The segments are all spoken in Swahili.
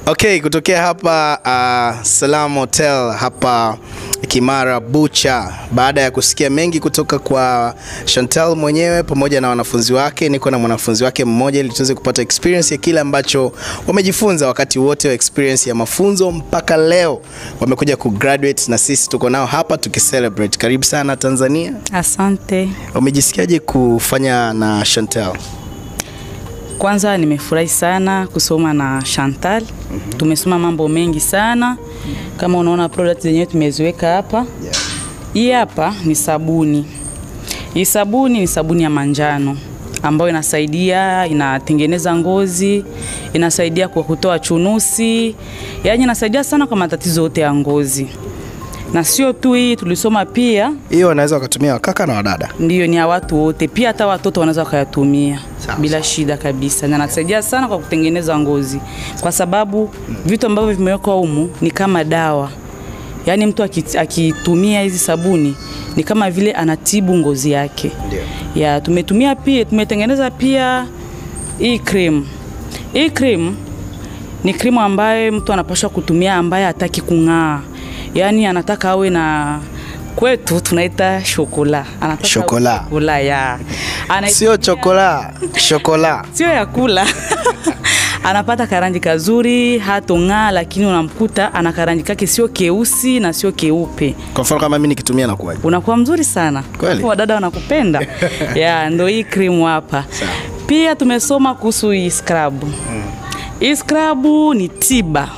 Okay, kutokea hapa Salam Hotel hapa Kimara Bucha. Baada ya kusikia mengi kutoka kwa Chantal mwenyewe pamoja na wanafunzi wake, niko na mwanafunzi wake mmoja ili tuweze kupata experience ya kile ambacho wamejifunza wakati wote wa experience ya mafunzo mpaka leo wamekuja kugraduate, na sisi tuko nao hapa tukicelebrate. Karibu sana Tanzania. Asante. Umejisikiaje kufanya na Chantal? Kwanza nimefurahi sana kusoma na Chantal. Tumesoma mambo mengi sana. Kama unaona products zenyewe tumeziweka hapa. Hii hapa ni sabuni. Hii sabuni ni sabuni ya manjano ambayo inasaidia, inatengeneza ngozi, inasaidia kwa kutoa chunusi. Yaani inasaidia sana kwa matatizo yote ya ngozi. Na sio tu hii, tulisoma pia hiyo wanaweza wakatumia wakaka na wadada. Ndio, ni ya watu wote. Pia hata watoto wanaweza kuyatumia bila shida kabisa. Na inasaidia sana kwa kutengeneza ngozi. Kwa sababu vitu ambavyo vimewekwa humu ni kama dawa. Yaani mtu akitumia hizi sabuni ni kama vile anatibu ngozi yake. Ndio. Ya tumetumia pia, tumetengeneza pia hii cream. Hii cream ni cream ambayo mtu anapaswa kutumia ambaye hataki kung'aa. Yaani anataka awe na, kwetu tunaita shokola. Anataka shokola ya. Sio chokola, shokola. Sio ya kula. Anapata karangi kazuri, hatong'aa, lakini unamkuta ana karangi kake sio keusi na sio keupe. Kwa mfano kama mimi nikitumia na kuwaje? Unakuwa mzuri sana. Kweli? Wadada wanakupenda. Ya, ndio hii cream hapa. Pia tumesoma kuhusu hii scrub. Hii scrub ni tiba.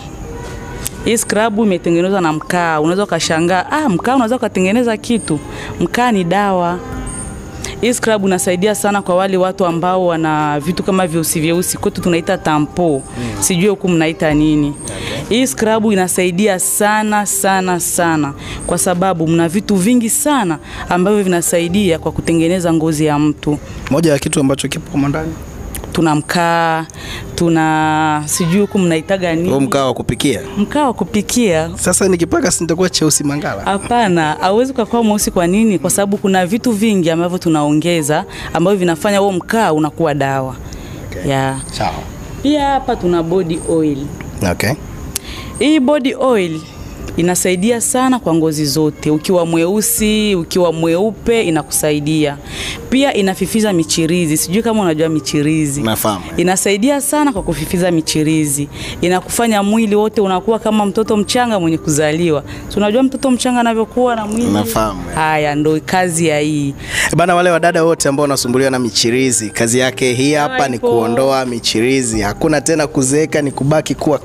Hii scrub imetengenezwa na mkaa. Unaweza ukashangaa, mkaa unaweza kutengeneza kitu. Mkaa ni dawa. Hii scrub inasaidia sana kwa wale watu ambao wana vitu kama vyeusi. Kwetu tunaita tampo. Sijui huku mnaita nini. Hii scrub inasaidia sana sana sana kwa sababu mna vitu vingi sana ambavyo vinasaidia kwa kutengeneza ngozi ya mtu. Moja ya kitu ambacho kipo kwa ndani, tuna mkaa, tuna sijui huku mnaitaga nini? Mkaa wa kupikia. Mkaa wa kupikia. Sasa nikipaka sitakuwa cheusi mangala? Hapana, hauwezi kuwa mweusi. Kwa nini? Kwa sababu kuna vitu vingi ambavyo tunaongeza ambavyo vinafanya huo mkaa unakuwa dawa. Okay. Ya. Sawa. Pia hapa tuna body oil. Okay. Hii body oil inasaidia sana kwa ngozi zote. Ukiwa mweusi, ukiwa mweupe inakusaidia. Pia inafifiza michirizi. Sijui kama unajua michirizi. Nafahamu. Inasaidia sana kwa kufifiza michirizi. Inakufanya mwili wote unakuwa kama mtoto mchanga mwenye kuzaliwa. So unajua mtoto mchanga anavyokuwa na mwili? Nafahamu. Haya ndio kazi ya hii. Bana, wale wadada wote ambao wanasumbuliwa na michirizi, kazi yake hii hapa ni kuondoa michirizi. Hakuna tena kuzeeka, ni kubaki kuwa